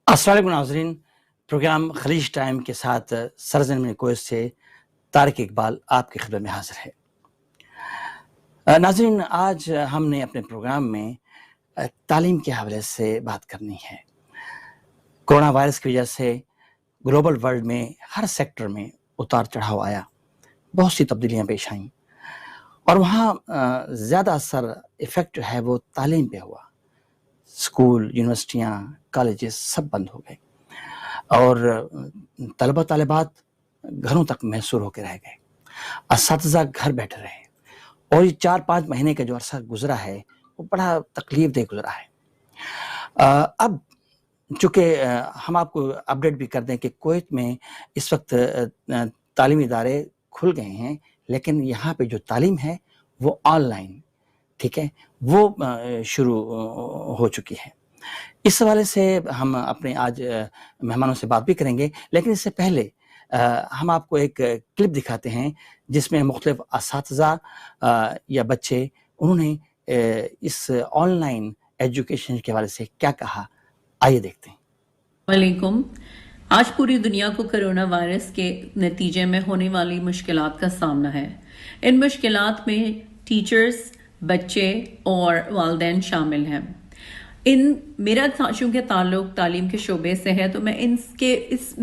السلام علیکم ناظرین، پروگرام خلیج ٹائم کے ساتھ سرزمین کویت سے طارق اقبال آپ کی خدمت میں حاضر ہے۔ ناظرین، آج ہم نے اپنے پروگرام میں تعلیم کے حوالے سے بات کرنی ہے۔ کورونا وائرس کی وجہ سے گلوبل ورلڈ میں ہر سیکٹر میں اتار چڑھاؤ آیا، بہت سی تبدیلیاں پیش آئیں، اور وہاں زیادہ اثر ایفیکٹ جو ہے وہ تعلیم پہ ہوا۔ اسکول، یونیورسٹیاں، کالجز سب بند ہو گئے، اور طلبہ طالبات گھروں تک محصور ہو کے رہ گئے، اساتذہ گھر بیٹھے رہے، اور یہ 4-5 مہینے کا جو عرصہ گزرا ہے وہ بڑا تکلیف دہ گزرا ہے۔ اب چونکہ ہم آپ کو اپڈیٹ بھی کر دیں کہ کویت میں اس وقت تعلیمی ادارے کھل گئے ہیں، لیکن یہاں پہ جو تعلیم ہے وہ آن لائن، ٹھیک ہے، وہ شروع ہو چکی ہے۔ اس حوالے سے ہم اپنے آج مہمانوں سے بات بھی کریں گے، لیکن اس سے پہلے ہم آپ کو ایک کلپ دکھاتے ہیں جس میں مختلف اساتذہ یا بچے انہوں نے اس آن لائن ایجوکیشن کے حوالے سے کیا کہا، آئیے دیکھتے ہیں۔ وعلیکم۔ آج پوری دنیا کو کرونا وائرس کے نتیجے میں ہونے والی مشکلات کا سامنا ہے۔ ان مشکلات میں ٹیچرز، بچے اور والدین شامل ہیں۔ میرا چونکہ تعلق تعلیم کے شعبے سے ہے، تو میں اس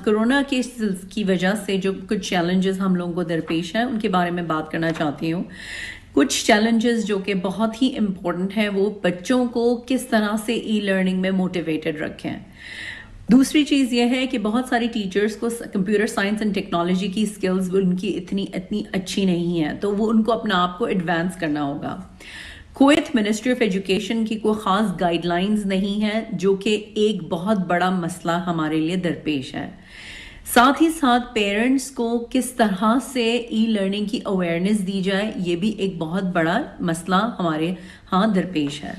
کرونا کی وجہ سے جو کچھ چیلنجز ہم لوگوں کو درپیش ہیں ان کے بارے میں بات کرنا چاہتی ہوں۔ کچھ چیلنجز جو کہ بہت ہی امپورٹنٹ ہیں، وہ بچوں کو کس طرح سے ای لرننگ میں موٹیویٹڈ رکھیں۔ دوسری چیز یہ ہے کہ بہت ساری ٹیچرز کو کمپیوٹر سائنس اینڈ ٹیکنالوجی کی سکلز ان کی اتنی اچھی نہیں ہیں، تو وہ ان کو اپنا آپ کو ایڈوانس کرنا ہوگا۔ کویت منسٹری آف ایجوکیشن کی کوئی خاص گائیڈ لائنز نہیں ہیں، جو کہ ایک بہت بڑا مسئلہ ہمارے لیے درپیش ہے۔ ساتھ ہی ساتھ پیرنٹس کو کس طرح سے ای لرننگ کی اویئرنیس دی جائے، یہ بھی ایک بہت بڑا مسئلہ ہمارے ہاں درپیش ہے۔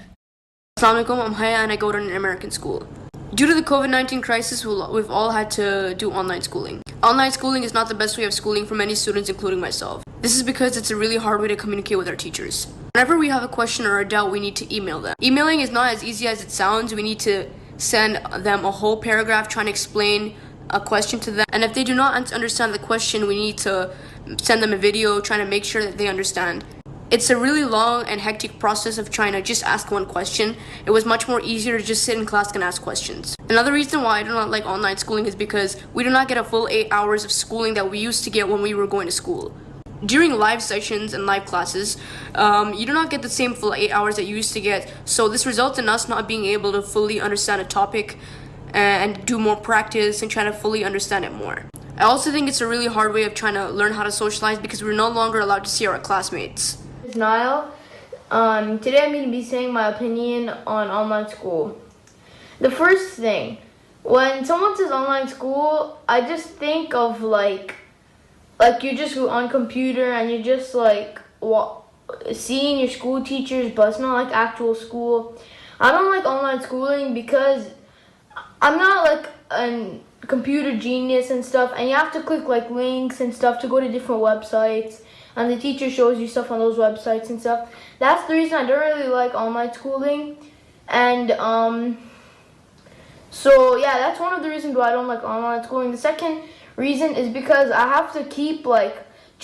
Assalamu alaikum, I'm Haya and I go to an American school. Due to the COVID-19 crisis, we've all had to do online schooling. Online schooling is not the best way of schooling for many students, including myself. This is because it's a really hard way to communicate with our teachers. Whenever we have a question or a doubt, we need to email them. Emailing is not as easy as it sounds. We need to send them a whole paragraph trying to explain a question to them. And if they do not understand the question, we need to send them a video trying to make sure that they understand. It's a really long and hectic process of trying to just ask one question. It was much more easier to just sit in class and ask questions. Another reason why I do not like online schooling is because we do not get a full 8 hours of schooling that we used to get when we were going to school. During live sessions and live classes, you do not get the same full 8 hours that you used to get. So this results in us not being able to fully understand a topic and do more practice and try to fully understand it more. I also think it's a really hard way of trying to learn how to socialize because we're no longer allowed to see our classmates. Niall. Today I'm going to be saying my opinion on online school. The first thing, when someone says online school, I just think of like you just go on computer and you're just like seeing your school teachers, but it's not like actual school. I don't like online schooling because I'm not like a computer genius and stuff, and you have to click like links and stuff to go to different websites. And the teacher shows you stuff on those websites and stuff. That's the reason I don't really like online schooling. And so yeah, that's one of the reasons why I don't like online schooling. The second reason is because I have to keep like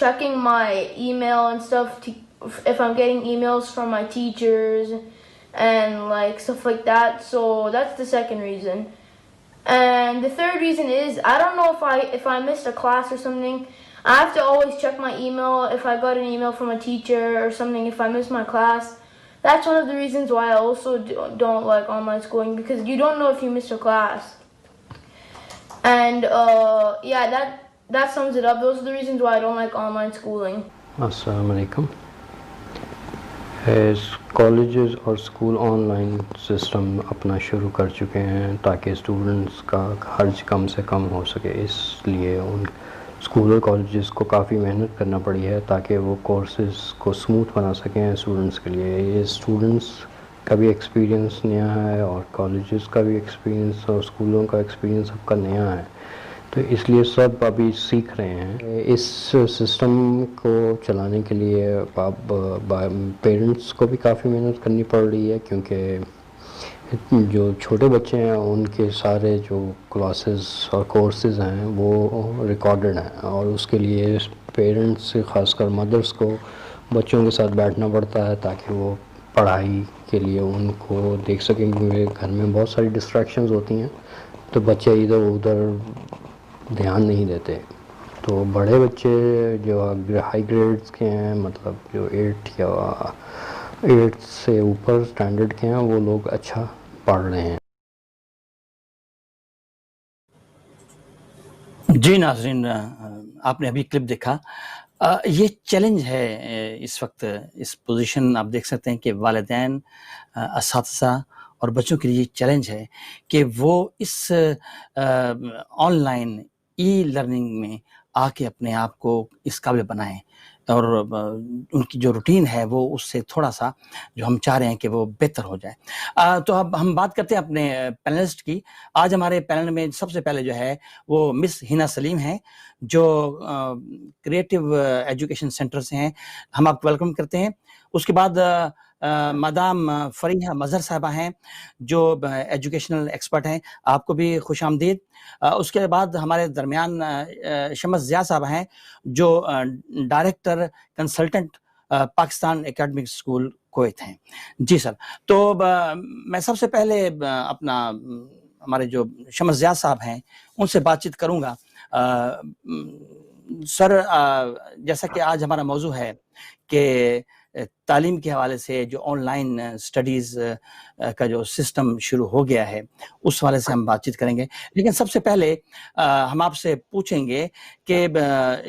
checking my email and stuff if I'm getting emails from my teachers and like stuff like that. So that's the second reason. And the third reason is I don't know if I missed a class or something. I have to always check my email if I got an email from a teacher or something if I miss my class. That's one of the reasons why I also don't like online schooling, because you don't know if you missed a class. And yeah, that sums it up. Those are the reasons why I don't like online schooling. Assalamu alaikum. Colleges اور school on line system اپنا شروع کر چکے ہیں تاکہ students کا خرچ کم سے کم ہو سکے۔ اس لیے ان اسکول اور کالجز کو کافی محنت کرنا پڑی ہے تاکہ وہ کورسز کو اسموتھ بنا سکیں اسٹوڈنٹس کے لیے۔ یہ اسٹوڈنٹس کا بھی ایکسپیرینس نیا ہے اور کالجز کا بھی ایکسپیرینس اور اسکولوں کا ایکسپیرینس سب کا نیا ہے، تو اس لیے سب ابھی سیکھ رہے ہیں۔ اس سسٹم کو چلانے کے لیے اب پیرنٹس کو بھی کافی محنت کرنی پڑ رہی ہے، کیونکہ جو چھوٹے بچے ہیں ان کے سارے جو کلاسز اور کورسز ہیں وہ ریکارڈڈ ہیں، اور اس کے لیے پیرنٹس سے خاص کر مدرس کو بچوں کے ساتھ بیٹھنا پڑتا ہے تاکہ وہ پڑھائی کے لیے ان کو دیکھ سکیں، کیونکہ گھر میں بہت ساری ڈسٹریکشنز ہوتی ہیں تو بچے ادھر ادھر دھیان نہیں دیتے. تو بڑے بچے جو ہائی گریڈز کے ہیں، مطلب جو 8 سے اوپر اسٹینڈرڈ کے ہیں، وہ لوگ اچھا پڑھ رہے ہیں. جی ناظرین، آپ نے ابھی کلپ دیکھا. یہ چیلنج ہے اس وقت، اس پوزیشن آپ دیکھ سکتے ہیں کہ والدین، اساتذہ اور بچوں کے لیے یہ چیلنج ہے کہ وہ اس آن لائن ای لرننگ میں آ کے اپنے آپ کو اس قابل بنائیں، اور ان کی جو روٹین ہے وہ اس سے تھوڑا سا جو ہم چاہ رہے ہیں کہ وہ بہتر ہو جائے. تو اب ہم بات کرتے ہیں اپنے پینلسٹ کی. آج ہمارے پینل میں سب سے پہلے جو ہے وہ مس ہینا سلیم ہیں، جو کریٹو ایجوکیشن سینٹر سے ہیں. ہم آپ کو ویلکم کرتے ہیں. اس کے بعد مدام فریحہ مظہر صاحبہ ہیں، جو ایجوکیشنل ایکسپرٹ ہیں. آپ کو بھی خوش آمدید. اس کے بعد ہمارے درمیان شمس ضیاء صاحبہ ہیں، جو director consultant Pakistan academic school Kuwait ہیں. جی سر، تو میں سب سے پہلے اپنا ہمارے جو شمس ضیاء صاحب ہیں ان سے بات چیت کروں گا. سر، جیسا کہ آج ہمارا موضوع ہے کہ تعلیم کے حوالے سے جو آن لائن اسٹڈیز کا جو سسٹم شروع ہو گیا ہے اس حوالے سے ہم بات چیت کریں گے. لیکن سب سے پہلے ہم آپ سے پوچھیں گے کہ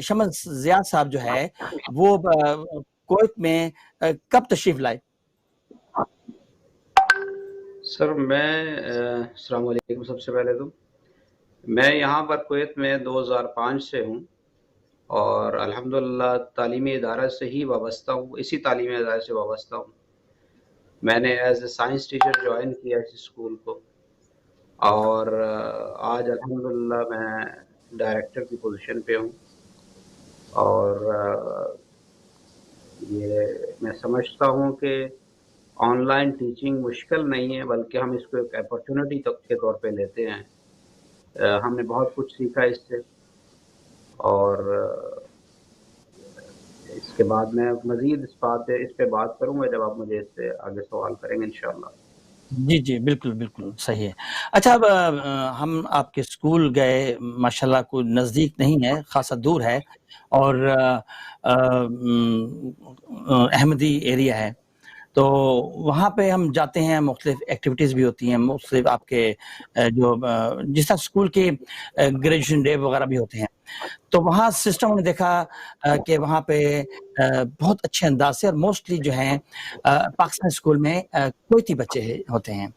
شمس ضیاء صاحب جو ہے وہ کویت میں کب تشریف لائے؟ سر السلام علیکم. سب سے پہلے تو میں یہاں پر کویت میں 2005 سے ہوں، اور الحمدللہ تعلیمی ادارہ سے ہی وابستہ ہوں، اسی تعلیمی ادارے سے وابستہ ہوں. میں نے as a science teacher join کیا اس اسکول کو، اور آج الحمدللہ میں ڈائریکٹر کی پوزیشن پہ ہوں. اور یہ میں سمجھتا ہوں کہ آن لائن ٹیچنگ مشکل نہیں ہے، بلکہ ہم اس کو ایک اپرچونٹی کے طور پہ لیتے ہیں. ہم نے بہت کچھ سیکھا اس سے، اور اس کے بعد میں مزید اس پہ بات کروں گا جب آپ مجھے اس سے آگے سوال کریں گے انشاءاللہ. جی جی، بالکل بالکل صحیح ہے. اچھا، اب ہم آپ کے اسکول گئے، ماشاءاللہ کوئی نزدیک نہیں ہے، خاصا دور ہے، اور احمدی ایریا ہے. تو وہاں پہ ہم جاتے ہیں، مختلف ایکٹیویٹیز بھی ہوتی ہیں، مختلف آپ کے جو جس طرح اسکول کے گریجویشن ڈے وغیرہ بھی ہوتے ہیں. تو وہاں سسٹم نے دیکھا کہ وہاں پہ بہت اچھے انداز سے، اور موسٹلی جو ہیں پاکستان اسکول میں کویتی بچے ہوتے ہیں.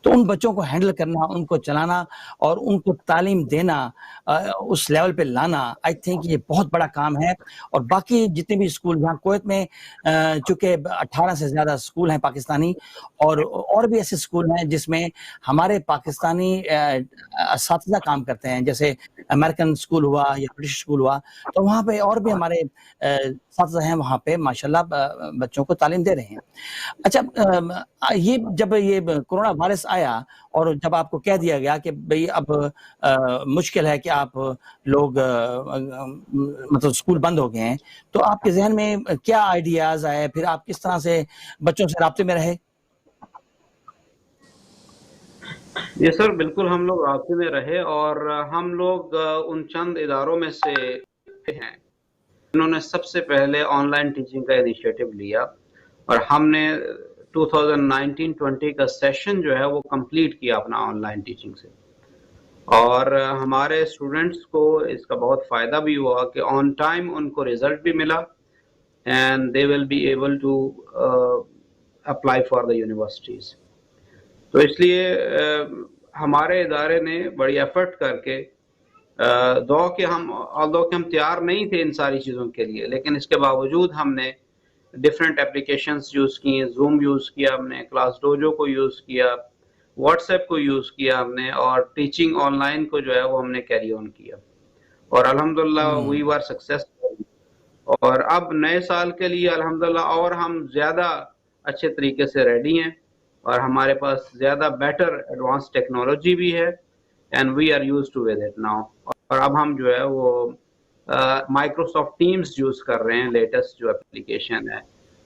تو ان بچوں کو ہینڈل کرنا، ان کو چلانا اور ان کو تعلیم دینا، اس لیول پہ لانا، آئی تھنک یہ بہت بڑا کام ہے. اور باقی جتنے بھی اسکول یہاں کویت میں، چونکہ 18 سے زیادہ اسکول ہیں پاکستانی، اور بھی ایسے اسکول ہیں جس میں ہمارے پاکستانی اساتذہ کام کرتے ہیں، جیسے امریکن اسکول ہوا یا برٹش اسکول ہوا. تو وہاں پہ اور بھی ہمارے اساتذہ ہیں، وہاں پہ ماشاءاللہ بچوں کو تعلیم دے رہے ہیں. اچھا، یہ جب یہ کورونا وائرس آیا اور جب آپ کو کہہ دیا گیا کہ بھئی اب مشکل ہے کہ آپ لوگ مطلب اسکول بند ہو گئے ہیں، تو آپ کے ذہن میں کیا آئیڈیاز آئے؟ پھر آپ کس طرح سے بچوں سے رابطے میں رہے؟ جی سر، بالکل ہم لوگ رابطے میں رہے، اور ہم لوگ ان چند اداروں میں سے ہیں انہوں نے سب سے پہلے آن لائن ٹیچنگ کا انیشیٹو لیا، اور ہم نے 2019-20 کا سیشن جو ہے وہ کمپلیٹ کیا اپنا آن لائن ٹیچنگ سے. اور ہمارے اسٹوڈنٹس کو اس کا بہت فائدہ بھی ہوا کہ آن ٹائم ان کو رزلٹ بھی ملا، and they will be able to apply for the universities. تو اس لیے ہمارے ادارے نے بڑی ایفرٹ کر کے کہ ہم تیار نہیں تھے ان ساری چیزوں کے لیے، لیکن اس کے باوجود ہم نے ڈفرینٹ اپلیکیشنز یوز کی، زوم یوز کیا، ہم نے کلاس ڈوجو کو یوز کیا، واٹس ایپ کو یوز کیا ہم نے، اور ٹیچنگ آن لائن کو جو ہے وہ ہم نے کیری آن کیا، اور الحمدللہ وی آر سکسیسفل. اور اب نئے سال کے لیے الحمدللہ اور ہم زیادہ اچھے طریقے سے ریڈی ہیں، اور ہمارے پاس زیادہ بیٹر ایڈوانس ٹیکنالوجی بھی ہے and we are use to with it now. اور اب ہم جو ہے وہ مائکروسافٹ ٹیمز یوز کر رہے ہیں, لیٹسٹ جو اپلیکیشن ہے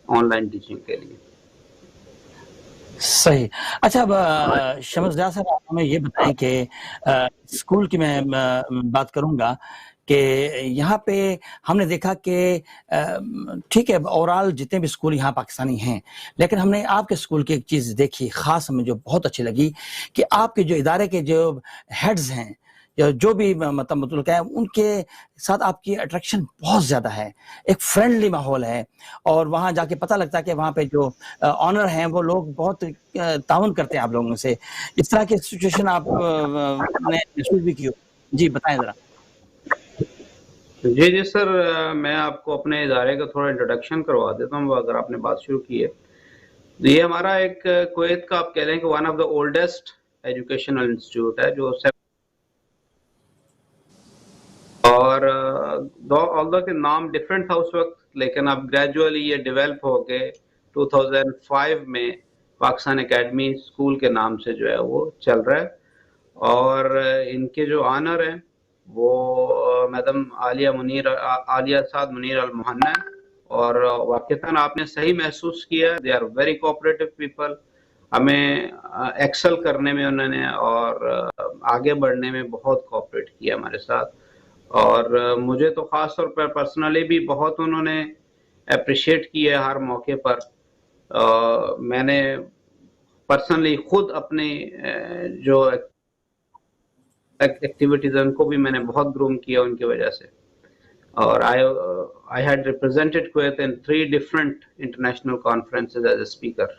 آن لائن ٹیچنگ کے لیے. صحیح. اچھا اب شمس ضیاء صاحب آپ ہمیں یہ بتائیں کہ اسکول کی میں بات کروں گا کہ یہاں پہ ہم نے دیکھا کہ ٹھیک ہے اوورال جتنے بھی اسکول یہاں پاکستانی ہیں, لیکن ہم نے آپ کے اسکول کی ایک چیز دیکھی خاص ہمیں جو بہت اچھی لگی کہ آپ کے جو ادارے کے جو ہیڈز ہیں یا جو بھی مطلب ہے ان کے ساتھ آپ کی اٹریکشن بہت زیادہ ہے, ایک فرینڈلی ماحول ہے, اور وہاں جا کے پتہ لگتا ہے کہ وہاں پہ جو آنر ہیں وہ لوگ بہت تعاون کرتے ہیں آپ لوگوں سے. اس طرح کی سچویشن آپ نے محسوس بھی کی ہو؟ جی بتائیں ذرا. جی سر, میں آپ کو اپنے ادارے کا تھوڑا انٹروڈکشن کروا دیتا ہوں اگر آپ نے بات شروع کی ہے. یہ ہمارا ایک کویت کا آپ کہہ لیں کہ one of the oldest educational institute ہے جو اور آلدو کے نام ڈفرینٹ تھا اس وقت, لیکن اب گریجولی یہ ڈیولپ ہو کے 2005 میں پاکستان اکیڈمی اسکول کے نام سے جو ہے وہ چل رہا ہے. اور ان کے جو آنر ہیں وہ میڈم عالیہ سعد منیر المہنا, اور واقعتاً آپ نے صحیح محسوس کیا, they are very cooperative people. ہمیں ایکسل کرنے میں انہوں نے اور آگے بڑھنے میں بہت کوآپریٹ کیا ہمارے ساتھ, اور مجھے تو خاص طور پر پرسنلی بھی بہت انہوں نے اپریشیٹ کیا ہر موقع پر. میں نے پرسنلی خود اپنی جو ایکٹیویٹیز ہیں ان کو بھی میں نے بہت گروم کیا ان کی وجہ سے. اور I had represented Kuwait in 3 different international conferences as a speaker.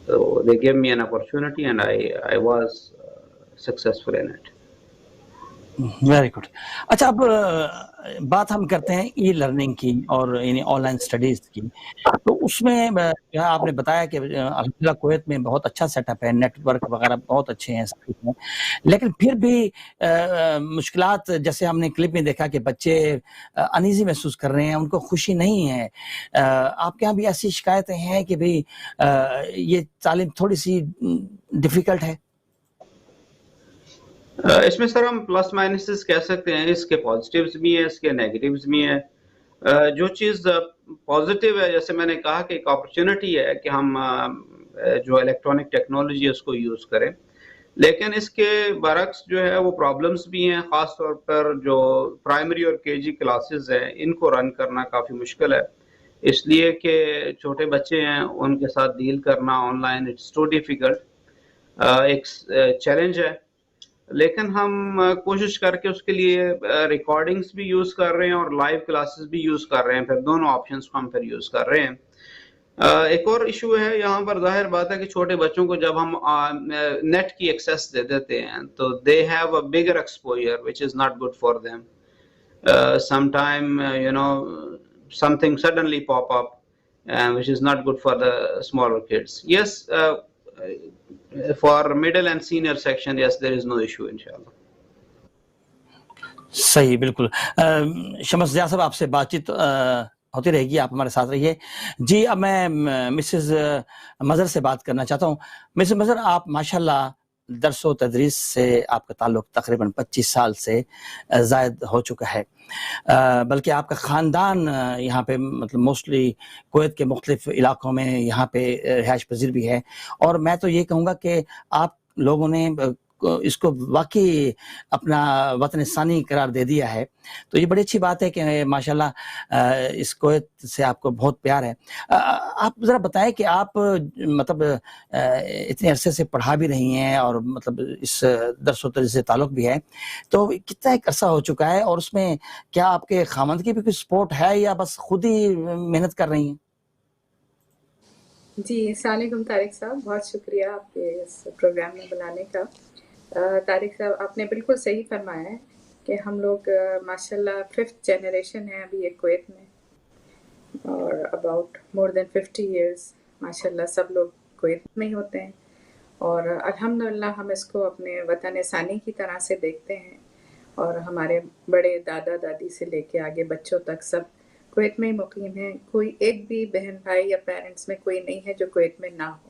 So they gave me an opportunity and I was successful in it. Very good. اچھا اب بات ہم کرتے ہیں ای لرننگ کی اور یعنی آن لائن اسٹڈیز کی. تو اس میں آپ نے بتایا کہ الحمدللہ کویت میں بہت اچھا سیٹ اپ ہے, نیٹ ورک وغیرہ بہت اچھے ہیں سب کچھ ہیں, لیکن پھر بھی مشکلات جیسے ہم نے کلپ میں دیکھا کہ بچے انیزی محسوس کر رہے ہیں, ان کو خوشی نہیں ہے. آپ کے یہاں بھی ایسی شکایتیں ہیں کہ بھئی یہ تعلیم تھوڑی سی ڈیفیکلٹ ہے؟ اس میں سر ہم پلس مائنسز کہہ سکتے ہیں, اس کے پازیٹیوز بھی ہیں, اس کے نیگیٹیوز بھی ہیں. جو چیز پازیٹیو ہے جیسے میں نے کہا کہ ایک اپرچونٹی ہے کہ ہم جو الیکٹرانک ٹیکنالوجی ہے اس کو یوز کریں, لیکن اس کے برعکس جو ہے وہ پرابلمس بھی ہیں. خاص طور پر جو پرائمری اور کے جی کلاسز ہیں ان کو رن کرنا کافی مشکل ہے, اس لیے کہ چھوٹے بچے ہیں ان کے ساتھ ڈیل کرنا online it's too difficult, ایک چیلنج ہے. لیکن ہم کوشش کر کے اس کے لیے ریکارڈنگز بھی یوز کر رہے ہیں اور لائیو کلاسز بھی یوز کر رہے ہیں, پھر دونوں آپشنز کو ہم پھر یوز کر رہے ہیں. ایک اور ایشو ہے یہاں پر, ظاہر بات ہے کہ چھوٹے بچوں کو جب ہم نیٹ کی ایکسیس دے دیتے ہیں تو they have a bigger exposure which is not good for them. Some time you know something suddenly pop up which is not good for the smaller kids. Yes, for middle and senior section, yes, there is no issue, inshallah. صحیح, بالکل. شمس ضیاء صاحب آپ سے بات چیت ہوتی رہے گی, آپ ہمارے ساتھ رہیے. جی اب میں مسز مظہر سے بات کرنا چاہتا ہوں. مسز مظہر, آپ ماشاءاللہ درس و تدریس سے آپ کا تعلق تقریباً 25 سال سے زائد ہو چکا ہے, بلکہ آپ کا خاندان یہاں پہ مطلب موسٹلی کویت کے مختلف علاقوں میں یہاں پہ رہائش پذیر بھی ہے, اور میں تو یہ کہوں گا کہ آپ لوگوں نے اس کو واقعی اپنا وطن ثانی قرار دے دیا ہے. تو یہ بڑی اچھی بات ہے کہ ماشاءاللہ اس کویت سے آپ کو بہت پیار ہے. آپ ذرا بتائیں کہ آپ مطلب اتنے عرصے سے پڑھا بھی رہی ہیں اور مطلب اس درس و تدریس سے تعلق بھی ہے, تو کتنا ایک عرصہ ہو چکا ہے, اور اس میں کیا آپ کے خاوند کی بھی کوئی سپورٹ ہے یا بس خود ہی محنت کر رہی ہیں؟ جی السلام علیکم طارق صاحب, بہت شکریہ آپ کے اس پروگرام میں بلانے کا. طارق صاحب آپ نے بالکل صحیح فرمایا ہے کہ ہم لوگ ماشاءاللہ 5th جنریشن ہیں ابھی ایک کویت میں, اور اباؤٹ مور دین 50 ایئرس ماشاءاللہ سب لوگ کویت میں ہی ہوتے ہیں, اور الحمدللہ ہم اس کو اپنے وطن ثانی کی طرح سے دیکھتے ہیں, اور ہمارے بڑے دادا دادی سے لے کے آگے بچوں تک سب کویت میں ہی مقیم ہیں. کوئی ایک بھی بہن بھائی یا پیرنٹس میں کوئی نہیں ہے جو کویت میں نہ ہو.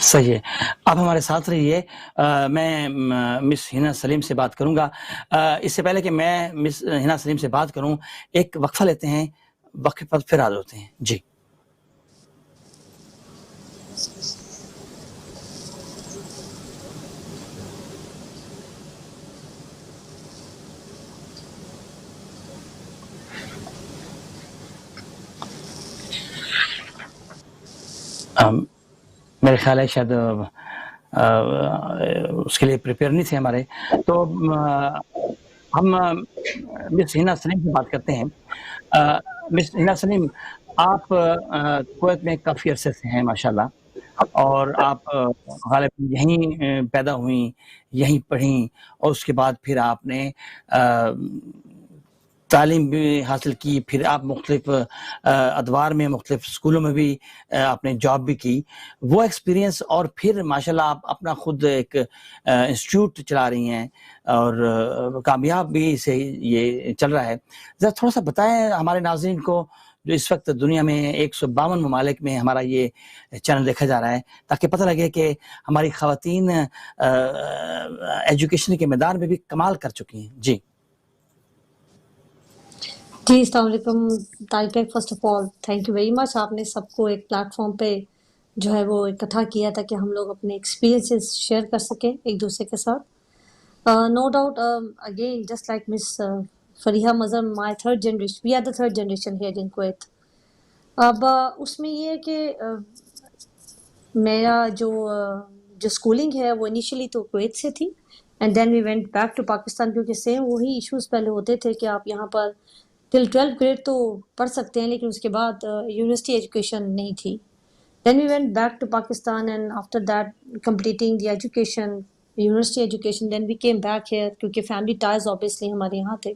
صحیح ہے. آپ ہمارے ساتھ رہیے. میں مس ہنا سلیم سے بات کروں گا. اس سے پہلے کہ میں مس ہنا سلیم سے بات کروں ایک وقفہ لیتے ہیں, وقفے پر پھر حاضر ہوتے ہیں. جی. میرے خیال ہے شاید اس کے لیے پریپیئر نہیں تھے ہمارے, تو ہم مس ہنا سلیم سے بات کرتے ہیں. مس ہنا سلیم, آپ کویت میں کافی عرصے سے ہیں ماشاءاللہ, اور آپ غالباً یہیں پیدا ہوئیں, یہیں پڑھیں, اور اس کے بعد پھر آپ نے تعلیم بھی حاصل کی, پھر آپ مختلف ادوار میں, مختلف اسکولوں میں بھی آپ نے جاب بھی کی. وہ ایکسپیرینس, اور پھر ماشاءاللہ آپ اپنا خود ایک انسٹیٹیوٹ چلا رہی ہیں, اور کامیاب بھی سے یہ چل رہا ہے. ذرا تھوڑا سا بتائیں ہمارے ناظرین کو, جو اس وقت دنیا میں 152 ممالک میں ہمارا یہ چینل دیکھا جا رہا ہے, تاکہ پتہ لگے کہ ہماری خواتین ایجوکیشن کے میدان میں بھی کمال کر چکی ہیں. جی. جی السلام علیکم طارق بھائی. First of all thank you very much. آپ نے سب کو ایک پلیٹ فارم پہ جو ہے وہ اکٹھا کیا تھا کہ ہم لوگ اپنے ایکسپیرینسز شیئر کر سکیں ایک دوسرے کے ساتھ. No doubt again just like miss Fariha Mazhar, my third generation, we are the third generation here in Kuwait. اب اس میں یہ ہے کہ میرا جو اسکولنگ ہے وہ انیشلی تو کویت سے تھی, and then we went back to Pakistan, کیونکہ سیم وہی ایشوز پہلے ہوتے تھے کہ آپ یہاں پر ٹل 12th گریڈ تو پڑھ سکتے ہیں, لیکن اس کے بعد یونیورسٹی ایجوکیشن نہیں تھی. Then we went back to Pakistan, and after that completing the education, university education, then we came back here, کیونکہ فیملی ٹائز آبویسلی ہمارے یہاں تھے.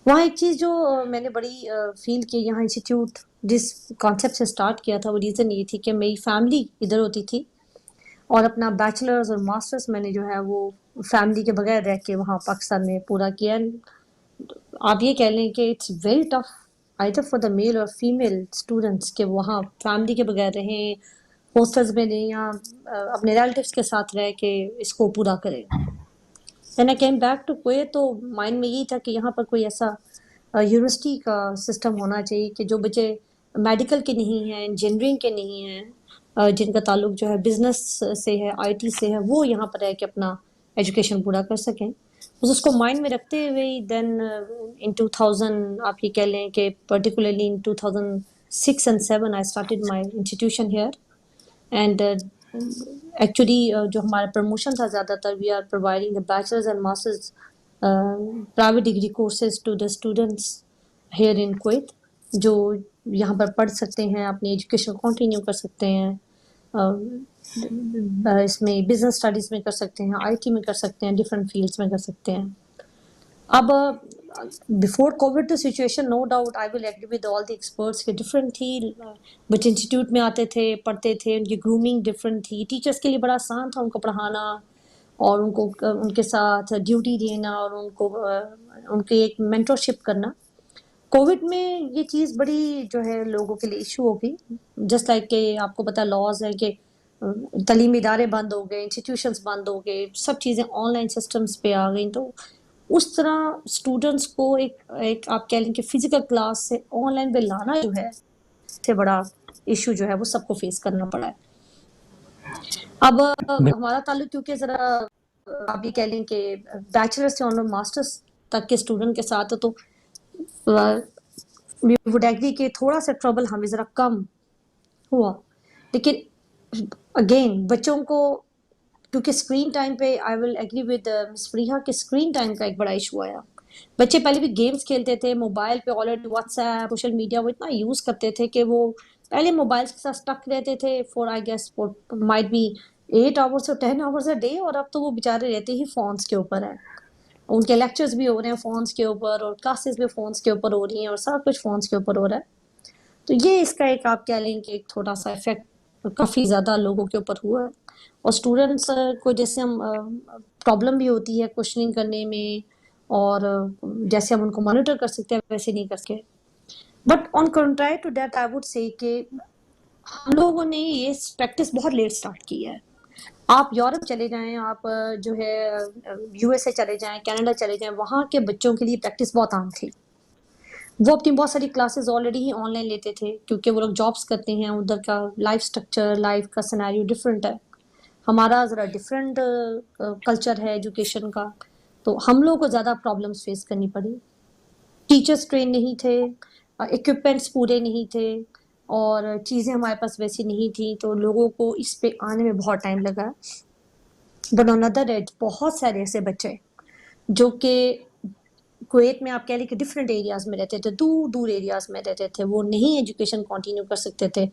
وہاں ایک چیز جو میں نے بڑی فیل کی, یہاں انسٹیٹیوٹ جس کانسیپٹ سے اسٹارٹ کیا تھا, وہ ریزن یہ تھی کہ میری فیملی ادھر ہوتی تھی, اور اپنا بیچلرز اور ماسٹرز میں نے جو ہے وہ فیملی کے بغیر رہ کے وہاں پاکستان میں پورا کیا. آپ یہ کہہ لیں کہ it's very tough either for the male اور فیمیل اسٹوڈنٹس کہ وہاں فیملی کے بغیر رہیں, ہاسٹلز میں رہیں, یا اپنے ریلیٹیوس کے ساتھ رہ کے اس کو پورا کریں. Then I came back to Kuwait, تو مائنڈ میں یہی تھا کہ یہاں پر کوئی ایسا یونیورسٹی کا سسٹم ہونا چاہیے کہ جو بچے میڈیکل کے نہیں ہیں, انجینئرنگ کے نہیں ہیں, جن کا تعلق جو ہے بزنس سے ہے, آئی ٹی سے ہے, وہ یہاں پر رہ کے اپنا ایجوکیشن پورا کر سکیں. اس کو مائنڈ میں رکھتے ہوئے دین ان 2000 آپ یہ کہہ لیں کہ particularly in 2006 and 7 I started my institution here. And actually جو ہمارا پروموشن تھا زیادہ تر, we are providing the bachelors and masters private degree courses to the students here in Kuwait, جو یہاں پر پڑھ سکتے ہیں, اپنی ایجوکیشن کنٹینیو کر سکتے ہیں, اس میں بزنس اسٹڈیز میں کر سکتے ہیں, آئی ٹی میں کر سکتے ہیں, ڈفرینٹ فیلڈس میں کر سکتے ہیں. اب بفور کووڈ تو situation no doubt I will agree with all the experts کہ ڈفرینٹ تھی. بچے انسٹیٹیوٹ میں آتے تھے, پڑھتے تھے, ان کی گرومنگ ڈفرینٹ تھی. ٹیچرس کے لیے بڑا آسان تھا ان کو پڑھانا, اور ان کو ان کے ساتھ ڈیوٹی دینا, اور ان کو ان کی ایک مینٹرشپ کرنا. کووڈ میں یہ چیز بڑی جو ہے لوگوں کے لیے ایشو ہو گئی, جسٹ لائک کہ آپ کو پتہ لاز ہے کہ تعلیمی ادارے بند ہو گئے, انسٹیٹیوشنس بند ہو گئے, سب چیزیں آن لائن سسٹمس پہ آ گئیں. تو اس طرح اسٹوڈنٹس کو ایک آپ کہہ لیں کہ فزیکل کلاس سے آن لائن پہ لانا جو ہے سے بڑا ایشو جو ہے وہ سب کو فیس کرنا پڑا ہے. اب ہمارا تعلق کیونکہ ذرا آپ یہ کہہ لیں کہ بیچلر سے اور ماسٹرس تک کے اسٹوڈنٹ کے ساتھ, تو وی وڈ ایگری کہ تھوڑا سا ٹربل ہمیں ذرا کم ہوا. لیکن اگین بچوں کو کیونکہ اسکرین ٹائم پہ آئی ول ایگری ود مس فریحہ کہ اسکرین ٹائم کا ایک بڑا ایشو آیا. بچے پہلے بھی گیمس کھیلتے تھے موبائل پہ, already what's app, social media وہ اتنا یوز کرتے تھے کہ وہ پہلے موبائل کے ساتھ اسٹک رہتے تھے four I guess might be 8 hours اور 10 hours اے ڈے, اور اب تو وہ بیچارے رہتے ہی فونس کے اوپر ہیں. ان کے لیکچرز بھی ہو رہے ہیں فونس کے اوپر, اور کلاسز بھی فونس کے اوپر ہو رہی ہیں, اور سب کچھ فونس کے اوپر ہو رہا ہے. تو یہ اس کا ایک آپ کہہ لیں کہ ایک تھوڑا سا افیکٹ کافی زیادہ لوگوں کے اوپر ہوا ہے. اور اسٹوڈنٹس کو جیسے ہم پرابلم بھی ہوتی ہے کوشچننگ کرنے میں, اور جیسے ہم ان کو مانیٹر کر سکتے ہیں ویسے نہیں کر سکتے. But on contrary to that I would say کہ ہم لوگوں نے یہ پریکٹس بہت لیٹ سٹارٹ کی ہے. آپ یورپ چلے جائیں, آپ جو ہے یو ایس اے چلے جائیں, کینیڈا چلے جائیں, وہاں کے بچوں کے لیے پریکٹس بہت عام تھی. وہ اپنی بہت ساری classes already he on line لیتے تھے کیونکہ وہ لوگ جابس کرتے ہیں, ادھر کا لائف اسٹرکچر, لائف کا سیناریو ڈفرینٹ ہے. ہمارا ذرا ڈفرینٹ کلچر ہے ایجوکیشن کا, تو ہم لوگوں کو زیادہ پرابلمس فیس کرنی پڑی. ٹیچرس ٹرین نہیں تھے, اکوپمنٹس پورے نہیں تھے, اور چیزیں ہمارے پاس ویسی نہیں تھیں, تو لوگوں کو اس پہ آنے میں بہت ٹائم لگا. بٹ آن ادر ایج بہت سارے ایسے بچے جو کہ کویت میں آپ کہہ لیں کہ ڈفرینٹ ایریاز میں رہتے تھے, دور دور ایریاز میں رہتے تھے, وہ نہیں ایجوکیشن کنٹینیو کر سکتے تھے,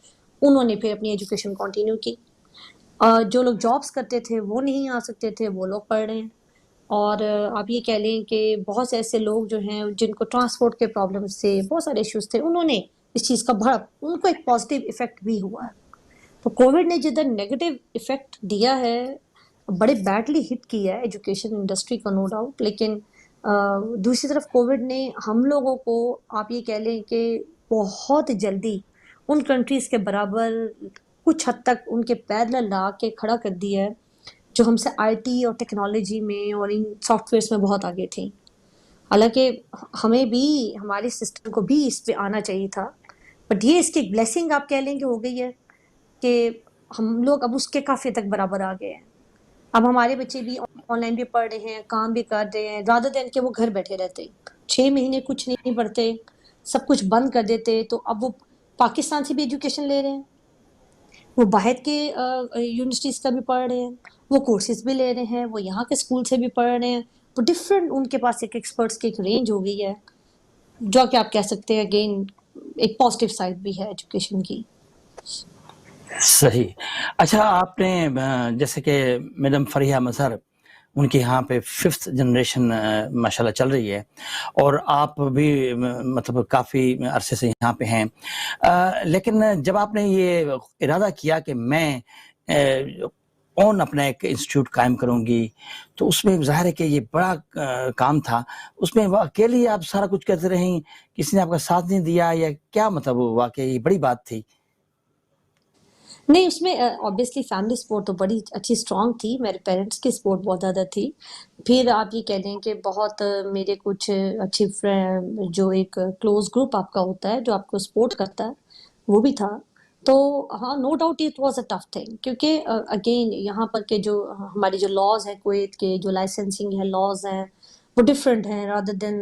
انہوں نے پھر اپنی ایجوکیشن کنٹینیو کی. جو لوگ جابس کرتے تھے وہ نہیں آ سکتے تھے, وہ لوگ پڑھ رہے ہیں. اور آپ یہ کہہ لیں کہ بہت سے ایسے لوگ جو ہیں جن کو ٹرانسپورٹ کے پرابلمس تھے, بہت سارے ایشوز تھے, انہوں نے اس چیز کا بڑا ان کو ایک پازیٹیو ایفیکٹ بھی ہوا ہے. تو کووڈ نے جدھر نیگیٹو ایفیکٹ دیا ہے, بڑے بیڈلی ہٹ کیا ہے ایجوکیشن انڈسٹری کو, نو ڈاؤٹ. لیکن دوسری طرف کووڈ نے ہم لوگوں کو آپ یہ کہہ لیں کہ بہت جلدی ان کنٹریز کے برابر کچھ حد تک ان کے پیرلل لا کے کھڑا کر دیا ہے جو ہم سے آئی ٹی اور ٹیکنالوجی میں اور ان سافٹ ویئرس میں بہت آگے تھیں. حالانکہ ہمیں بھی, ہمارے سسٹم کو بھی اس پہ آنا چاہیے تھا, بٹ یہ اس کی بلیسنگ آپ کہہ لیں کہ ہو گئی ہے کہ ہم لوگ اب اس کے کافی تک برابر آ گئے ہیں. اب ہمارے بچے بھی آن لائن بھی پڑھ رہے ہیں, کام بھی کر رہے ہیں, رادر دین کہ وہ گھر بیٹھے رہتے 6 مہینے کچھ نہیں پڑھتے, سب کچھ بند کر دیتے. تو اب وہ پاکستان سے بھی ایجوکیشن لے رہے ہیں, وہ باہر کے یونیورسٹیز کا بھی پڑھ رہے ہیں, وہ کورسز بھی لے رہے ہیں, وہ یہاں کے اسکول سے بھی پڑھ رہے ہیں. وہ ڈفرینٹ ان کے پاس ایک ایکسپرٹس کی ایک رینج ہو گئی ہے, جو کہ آپ کہہ سکتے ہیں اگین ایک پازیٹیو سائڈ بھی ہے ایجوکیشن کی. صحیح. اچھا, آپ نے جیسے کہ میڈم فریحہ مظہر, ان کے یہاں پہ 5th جنریشن ماشاءاللہ چل رہی ہے, اور آپ بھی مطلب کافی عرصے سے یہاں پہ ہیں, لیکن جب آپ نے یہ ارادہ کیا کہ میں اپنا ایک انسٹیٹیوٹ قائم کروں گی, تو اس میں ظاہر ہے کہ یہ بڑا کام تھا. اس میں اکیلی آپ سارا کچھ کرتے رہیں, کسی نے آپ کا ساتھ نہیں دیا, یا کیا مطلب واقعی یہ بڑی بات تھی؟ نہیں, اس میں آبویسلی فیملی سپورٹ تو بڑی اچھی اسٹرانگ تھی, میرے پیرنٹس کی سپورٹ بہت زیادہ تھی. پھر آپ یہ کہہ دیں کہ بہت میرے کچھ اچھی جو ایک کلوز گروپ آپ کا ہوتا ہے جو آپ کو سپورٹ کرتا ہے, وہ بھی تھا. تو ہاں, no doubt it was a tough thing, کیونکہ اگین یہاں پر کے جو ہماری جو لاز ہیں کویت کے, جو لائسنسنگ ہے لاز ہیں, وہ ڈفرینٹ ہیں rather than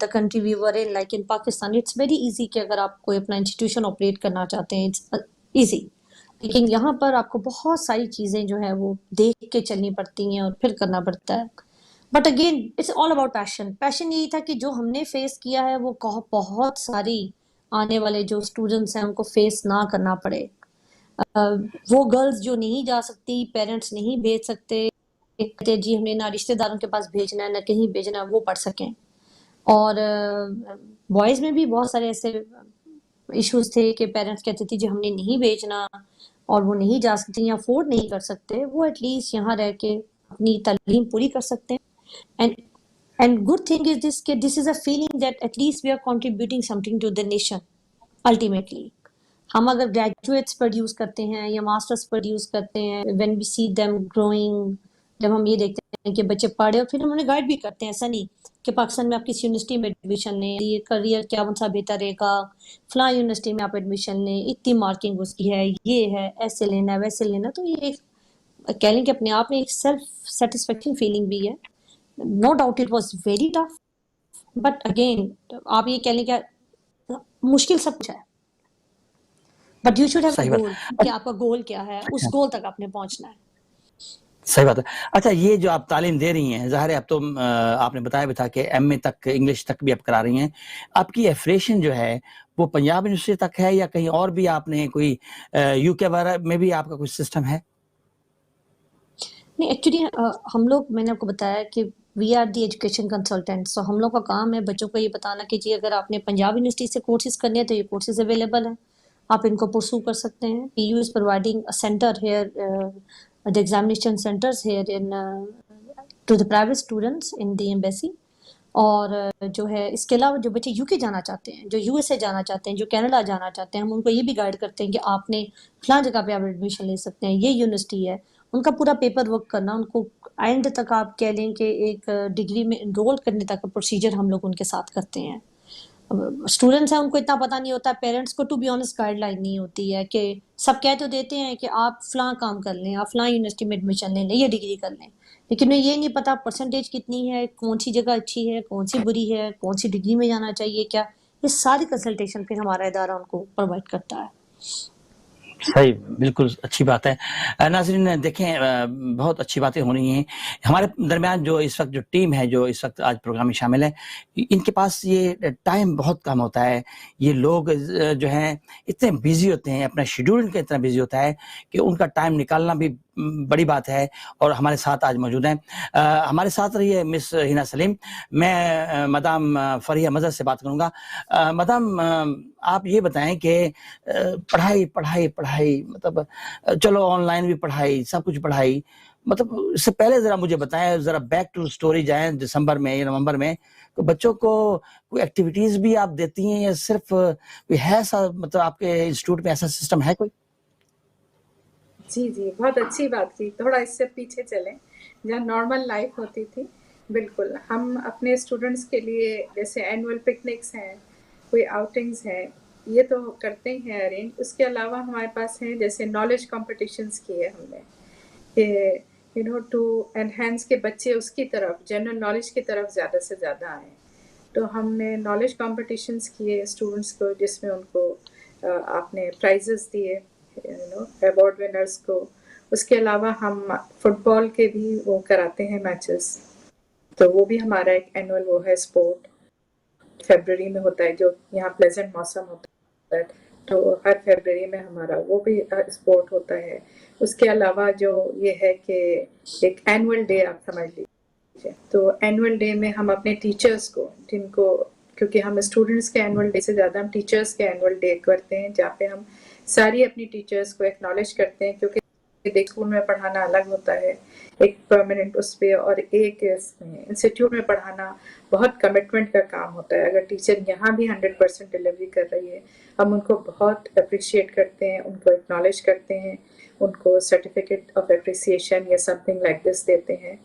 the country we were in. Like in Pakistan it's very easy کہ اگر آپ کوئی اپنا انسٹیٹیوشن آپریٹ کرنا چاہتے ہیں, اٹس ایزی. لیکن یہاں پر آپ کو بہت ساری چیزیں جو ہے وہ دیکھ کے چلنی پڑتی ہیں اور پھر کرنا پڑتا ہے. But again it's all about passion. Passion یہی تھا کہ جو ہم نے فیس کیا ہے وہ بہت ساری آنے والے جو اسٹوڈنٹس ہیں ان کو فیس نہ کرنا پڑے. وہ گرلز جو نہیں جا سکتی, پیرنٹس نہیں بھیج سکتے, جی ہم نے نہ رشتے داروں کے پاس بھیجنا ہے نہ کہیں بھیجنا ہے, وہ پڑھ سکیں. اور بوائز میں بھی بہت سارے ایسے ایشوز تھے کہ پیرنٹس کہتے تھے جی ہم نے نہیں بھیجنا, اور وہ نہیں جا سکتے یا افورڈ نہیں کر سکتے, وہ ایٹ لیسٹ یہاں رہ کے اپنی تعلیم پوری کر سکتے ہیں. And good thing is this کہ this is a feeling that at least we are contributing something to the nation. Ultimately ہم اگر گریجویٹس پروڈیوس کرتے ہیں یا ماسٹرس پروڈیوس کرتے ہیں, when we see them growing, جب ہم یہ دیکھتے ہیں کہ بچے پڑھے, اور پھر ہم انہیں گائیڈ بھی کرتے ہیں. ایسا نہیں کہ پاکستان میں آپ کسی یونیورسٹی میں ایڈمیشن لیں, یہ کریئر کیا سا بہتر رہے گا, فلاں یونیورسٹی میں آپ ایڈمیشن لیں, اتنی مارکنگ اس کی ہے, یہ ہے, ایسے لینا ہے ویسے لینا. تو یہ ایک کہہ لیں کہ اپنے آپ میں ایک سیلف سیٹسفیکشن فیلنگ بھی ہے. No doubt it was very tough, but again آپ یہ کہہ لیں کہ مشکل سب کچھ ہے, but you should have a صحیح بات. گول کہ آپ کا گول کیا ہے, اس گول تک آپ نے پہنچنا ہے. صحیح بات ہے. اچھا, یہ جو آپ تعلیم دے رہی ہیں, ظاہر ہے اب تو آپ نے بتایا بھی تھا کہ ایم اے تک انگلش تک بھی آپ کرا رہی ہیں. آپ کی ایفریشن جو ہے وہ پنجاب یونیورسٹی تک ہے, یا کہیں اور بھی آپ نے کوئی یو کے وغیرہ میں بھی آپ کا کوئی سسٹم ہے؟ نہیں, ایکچولی ہم لوگ, میں نے آپ کو بتایا کہ we are the education consultant. So ہم لوگ کا کام ہے بچوں کو یہ بتانا کہ جی اگر آپ نے پنجاب یونیورسٹی سے کورسز کرنے ہیں تو یہ کورسز اویلیبل ہیں, آپ ان کو پرسو کر سکتے ہیں. P U is providing a centre here, the examination centers here in to the private students in the embassy. اور جو ہے اس کے علاوہ جو بچے یو کے جانا چاہتے ہیں، جو یو ایس اے جانا چاہتے ہیں، جو کینیڈا جانا چاہتے ہیں، ہم ان کو یہ بھی گائیڈ کرتے ہیں کہ آپ نے فلاں جگہ پہ آپ ایڈمیشن لے سکتے ہیں، یہ یونیورسٹی ہے. ان کا پورا پیپر ورک کرنا، ان کو اینڈ تک آپ کہہ لیں کہ ایک ڈگری میں انرول کرنے تک کا پروسیجر ہم لوگ ان کے ساتھ کرتے ہیں. اسٹوڈنٹس ہیں ان کو اتنا پتہ نہیں ہوتا، پیرنٹس کو to be honest guideline نہیں ہوتی ہے کہ سب کہہ تو دیتے ہیں کہ آپ فلاں کام کر لیں، آپ فلاں یونیورسٹی میں ایڈمیشن لے لیں، یہ ڈگری کر لیں، لیکن انہیں یہ نہیں پتا پرسنٹیج کتنی ہے، کون سی جگہ اچھی ہے، کون سی بری ہے، کون سی ڈگری میں جانا چاہیے کیا. یہ ساری کنسلٹیشن پھر ہمارا ادارہ ان کو پرووائڈ کرتا ہے. صحیح، بالکل اچھی بات ہے. ناظرین دیکھیں، بہت اچھی باتیں ہو رہی ہیں. ہمارے درمیان جو اس وقت جو ٹیم ہے جو اس وقت آج پروگرام میں شامل ہے، ان کے پاس یہ ٹائم بہت کم ہوتا ہے. یہ لوگ جو ہیں اتنے بیزی ہوتے ہیں، اپنا شیڈول ان کا اتنا بیزی ہوتا ہے کہ ان کا ٹائم نکالنا بھی بڑی بات ہے. اور ہمارے ساتھ آج موجود ہیں، ہمارے ساتھ رہی ہے مس ہنا سلیم. میں مدام فریحہ مظہر سے بات کروں گا. مدام، آپ یہ بتائیں کہ پڑھائی مطلب چلو آن لائن بھی پڑھائی، سب کچھ پڑھائی، مطلب اس سے پہلے ذرا مجھے بتائیں، ذرا بیک ٹو سٹوری جائیں دسمبر میں یا نومبر میں، تو بچوں کو کوئی ایکٹیویٹیز بھی آپ دیتی ہیں یا صرف کوئی ہے ایسا، مطلب آپ کے انسٹیٹیوٹ میں ایسا سسٹم ہے کوئی؟ جی بہت اچھی بات کی. تھوڑا اس سے پیچھے چلیں جہاں نارمل لائف ہوتی تھی. بالکل ہم اپنے اسٹوڈنٹس کے لیے جیسے اینول پکنکس ہیں، کوئی آؤٹنگس ہیں، یہ تو کرتے ہی ہیں ارینج. اس کے علاوہ ہمارے پاس ہیں جیسے نالج کمپٹیشنس کیے ہم نے کہ ٹو انہینس کے بچے اس کی طرف جنرل نالج کی طرف زیادہ سے زیادہ آئیں. تو ہم نے نالج کمپٹیشنس کیے اسٹوڈنٹس کو، جس میں ان کو آپ نے پرائزز دیے ایوارڈ ونرز کو. اس کے علاوہ ہم فٹ بال کے بھی وہ کراتے ہیں میچز، تو وہ بھی ہمارا ایک اینول وہ ہے اسپورٹ. فیبرری میں ہوتا ہے، جو یہاں پلیزنٹ موسم ہوتا ہے، تو ہر فیبرری میں ہمارا وہ بھی اسپورٹ ہوتا ہے. اس کے علاوہ جو یہ ہے کہ ایک اینول ڈے آپ سمجھ لیجیے، تو اینول ڈے میں ہم اپنے ٹیچرز کو، جن کو، کیونکہ ہم اسٹوڈنٹس کے اینول ڈے سے زیادہ ہم ٹیچرز کے اینول ڈے کرتے ہیں، جہاں پہ ہم ساری اپنی ٹیچرز کو ایکنالج کرتے ہیں. کیونکہ اسکول میں پڑھانا الگ ہوتا ہے، ایک پرماننٹ اس پہ، اور ایک انسٹیٹیوٹ میں پڑھانا بہت کمٹمنٹ کا کام ہوتا ہے. اگر ٹیچر یہاں بھی 100% ڈلیوری کر رہی ہے، ہم ان کو بہت اپریشیٹ کرتے ہیں، ان کو ایکنالج کرتے ہیں، ان کو سرٹیفکیٹ آف اپریسیشن یا سم تھنگ لائک دس دیتے ہیں.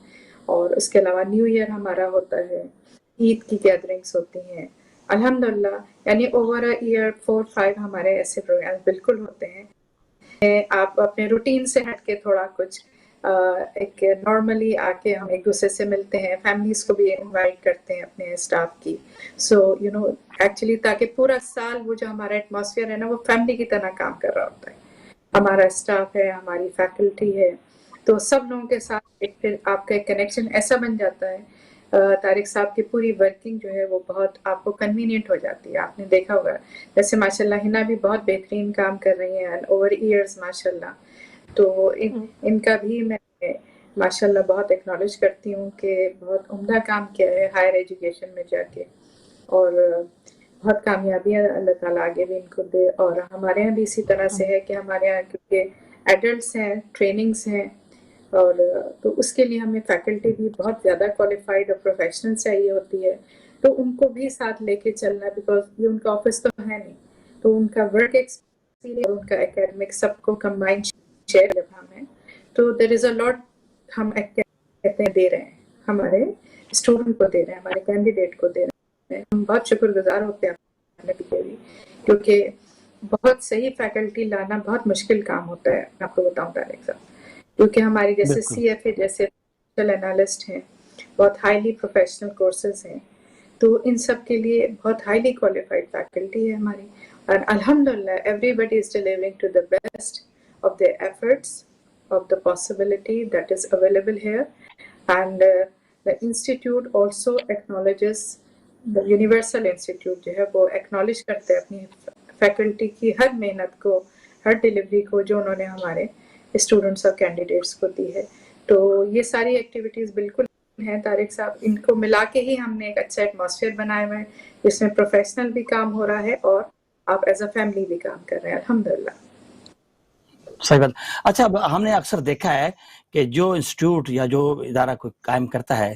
اور اس کے علاوہ نیو ایئر ہمارا ہوتا ہے، عید کی گیدرنگس ہوتی ہیں. الحمدللہ یعنی اوور اے ایئر 4-5 ہمارے ایسے پروگرام بالکل ہوتے ہیں. آپ اپنے روٹین سے ہٹ کے تھوڑا کچھ ایک نارملی آ کے ہم ایک دوسرے سے ملتے ہیں، فیملیز کو بھی انوائٹ کرتے ہیں اپنے اسٹاف کی. سو ایکچولی تاکہ پورا سال وہ جو ہمارا ایٹماسفیئر ہے نا، وہ فیملی کی طرح کام کر رہا ہوتا ہے. ہمارا اسٹاف ہے، ہماری فیکلٹی ہے، تو سب لوگوں کے ساتھ ایک پھر آپ کا ایک کنیکشن ایسا بن جاتا ہے. طارق صاحب کی پوری ورکنگ جو ہے وہ بہت آپ کو کنوینئنٹ ہو جاتی ہے. آپ نے دیکھا ہوگا جیسے ماشاء اللہ ہنا بھی بہت بہترین کام کر رہی ہیں اوور ایئرز ماشاء اللہ. تو ان کا بھی میں ماشاء اللہ بہت ایکنالج کرتی ہوں کہ بہت عمدہ کام کیا ہے ہائر ایجوکیشن میں جا کے، اور بہت کامیابیاں اللہ تعالیٰ آگے بھی ان کو دے. اور ہمارے یہاں بھی اسی طرح سے ہے کہ ہمارے یہاں کیونکہ ایڈلٹس ہیں، ٹریننگس ہیں، اور تو اس کے لیے ہمیں فیکلٹی بھی بہت زیادہ کوالیفائڈ اور پروفیشنل چاہیے ہوتی ہے. تو ان کو بھی ساتھ لے کے چلنا، بیکاز یہ ان کا آفس تو ہے نہیں، تو ان کا ورک ایکسپیرینس اور ان کا اکیڈمک سب کو کمبائن شیئر جب ہم ہیں، تو دیر از اے لاٹ ہم کہتے ہیں دے رہے ہیں، ہمارے اسٹوڈنٹ کو دے رہے ہیں، ہمارے کینڈیڈیٹ کو دے رہے ہیں. ہم بہت شکر گزار ہوتے ہیں کیونکہ بہت صحیح فیکلٹی لانا بہت مشکل کام ہوتا ہے. آپ کو بتاؤں طارق صاحب، کیونکہ ہماری جیسے سی ایف اے جیسے انالسٹ ہیں، بہت ہائیلی پروفیشنل کورسز ہیں، تو ان سب کے لیے بہت ہائیلی کوالیفائڈ فیکلٹی ہے ہماری. اور الحمدللہ everybody is delivering to the best of their efforts, of the possibility that is available here. And the institute also acknowledges, the Universal Institute جو ہے وہ acknowledge کرتے ہیں اپنی فیکلٹی کی ہر محنت کو، ہر ڈیلیوری کو جو انہوں نے ہمارے اسٹوڈنٹس اور کینڈیڈیٹس کو دی ہے. تو یہ ساری ایکٹیویٹیز بالکل ہیں طارق صاحب، ان کو ملا کے ہی ہم نے ایک اچھا ایٹماسفیئر بنایا ہوا ہے جس میں پروفیشنل بھی کام ہو رہا ہے اور آپ ایز اے فیملی بھی کام کر رہے ہیں الحمدللہ. صحیح بات. اچھا، ہم نے اکثر دیکھا ہے کہ جو انسٹیٹیوٹ یا جو ادارہ کوئی قائم کرتا ہے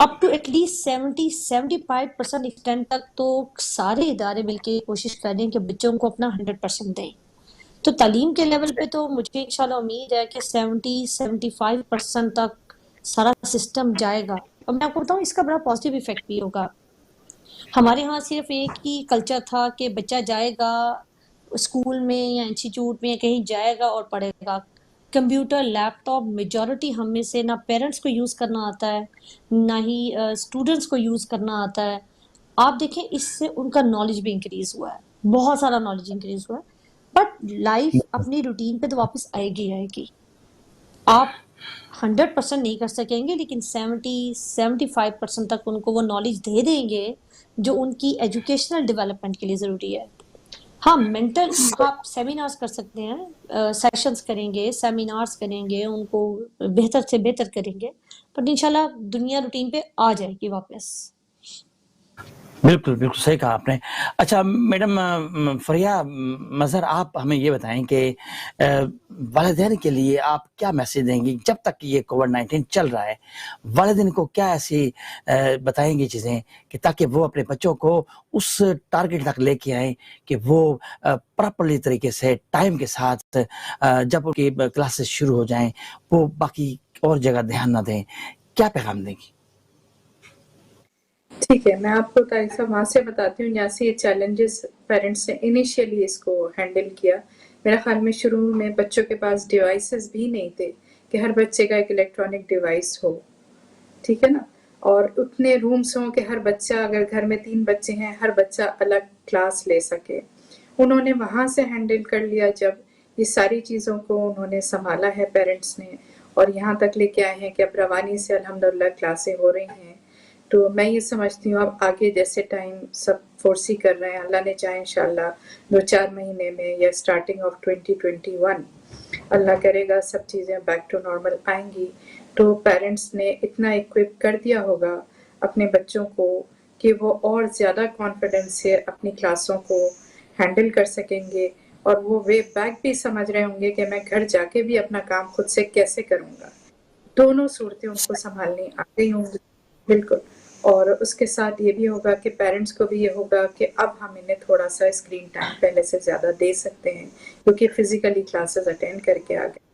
up to at least 70-75% extent تک تو سارے ادارے مل کے کوشش کر رہے ہیں کہ بچوں کو اپنا 100% دیں. تو تعلیم کے لیول پہ تو مجھے انشاءاللہ امید ہے کہ 70-75% تک سارا سسٹم جائے گا. اور میں آپ کو بتاؤں اس کا بڑا پازیٹیو ایفیکٹ بھی ہوگا. ہمارے ہاں صرف ایک ہی کلچر تھا کہ بچہ جائے گا اسکول میں یا انسٹیٹیوٹ میں یا کہیں جائے گا اور پڑھے گا. کمپیوٹر لیپ ٹاپ میجورٹی ہم میں سے نہ پیرنٹس کو یوز کرنا آتا ہے نہ ہی اسٹوڈنٹس کو یوز کرنا آتا ہے. آپ دیکھیں اس سے ان کا نالج بھی انکریز ہوا ہے, بہت سارا نالج انکریز ہوا ہے. بٹ لائف اپنی روٹین پہ تو واپس آئے گی. آپ 100% نہیں کر سکیں گے لیکن 70-75% تک ان کو وہ نالج دے دیں گے جو ان کی ایجوکیشنل ڈیولپمنٹ کے لیے ضروری ہے. ہاں مینٹل آپ سیمینارز کر سکتے ہیں, سیشنز کریں گے, سیمینارز کریں گے, ان کو بہتر سے بہتر کریں گے, بٹ انشاءاللہ دنیا روٹین پہ آ جائے گی واپس. بالکل بالکل صحیح کہا آپ نے. اچھا میڈم فریہ مظہر, آپ ہمیں یہ بتائیں کہ والدین کے لیے آپ کیا میسج دیں گی جب تک یہ کووڈ-19 چل رہا ہے؟ والدین کو کیا ایسی بتائیں گی چیزیں کہ تاکہ وہ اپنے بچوں کو اس ٹارگٹ تک لے کے آئیں کہ وہ پراپرلی طریقے سے ٹائم کے ساتھ جب ان کی کلاسز شروع ہو جائیں وہ باقی اور جگہ دھیان نہ دیں؟ کیا پیغام دیں گی؟ ٹھیک ہے, میں آپ کو طارق صاحب وہاں سے بتاتی ہوں جہاں سے یہ چیلنجز پیرنٹس نے انیشیلی اس کو ہینڈل کیا. میرا خیال میں شروع میں بچوں کے پاس ڈیوائسز بھی نہیں تھے کہ ہر بچے کا ایک الیکٹرانک ڈیوائس ہو, ٹھیک ہے نا, اور اتنے رومز ہوں کہ ہر بچہ, اگر گھر میں 3 بچے ہیں, ہر بچہ الگ کلاس لے سکے. انہوں نے وہاں سے ہینڈل کر لیا جب یہ ساری چیزوں کو انہوں نے سنبھالا ہے پیرنٹس نے, اور یہاں تک لے کے آئے ہیں کہ اب روانی سے الحمدللہ کلاسیں ہو رہی ہیں. تو میں یہ سمجھتی ہوں اب آگے جیسے ٹائم سب فورسی کر رہے ہیں, اللہ نے چاہے انشاءاللہ 2-4 مہینے میں یا سٹارٹنگ آف 2021 اللہ کرے گا سب چیزیں بیک ٹو نارمل آئیں گی, تو پیرنٹس نے اتنا ایکوپ کر دیا ہوگا اپنے بچوں کو کہ وہ اور زیادہ کانفیڈنس سے اپنی کلاسوں کو ہینڈل کر سکیں گے, اور وہ وے بیک بھی سمجھ رہے ہوں گے کہ میں گھر جا کے بھی اپنا کام خود سے کیسے کروں گا. دونوں صورتیں ان کو سنبھالنی آ گئی ہوں گی. بالکل. اور اس کے ساتھ یہ بھی ہوگا کہ پیرنٹس کو بھی یہ ہوگا کہ اب ہم انہیں تھوڑا سا اسکرین ٹائم پہلے سے زیادہ دے سکتے ہیں کیونکہ فزیکلی کلاسز اٹینڈ کر کے آ گئے.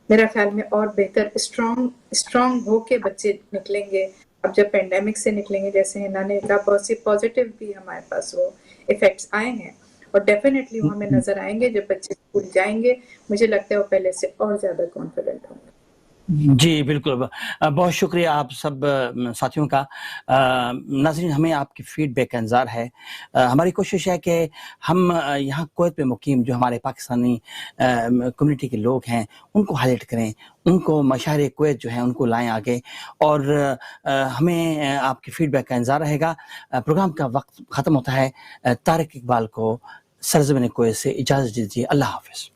میرا خیال میں اور بہتر اسٹرانگ ہو کے بچے نکلیں گے. اب جب پینڈیمک سے نکلیں گے, جیسے ہنا نے کہا, بہت سی پازیٹیو بھی ہمارے پاس وہ ایفیکٹس آئے ہیں, اور ڈیفینیٹلی وہ ہمیں نظر آئیں گے. جب بچے اسکول جائیں گے مجھے لگتا ہے وہ پہلے سے اور زیادہ کانفیڈنٹ ہوں گے. جی بالکل, بہت شکریہ آپ سب ساتھیوں کا. ناظرین, ہمیں آپ کی فیڈ بیک کا انتظار ہے. ہماری کوشش ہے کہ ہم یہاں کویت میں مقیم جو ہمارے پاکستانی کمیونٹی کے لوگ ہیں ان کو ہائلائٹ کریں, ان کو مشاہیر کویت جو ہیں ان کو لائیں آگے, اور ہمیں آپ کی فیڈ بیک کا انتظار رہے گا. پروگرام کا وقت ختم ہوتا ہے. طارق اقبال کو سرزمین کویت سے اجازت دیجیے. اللہ حافظ.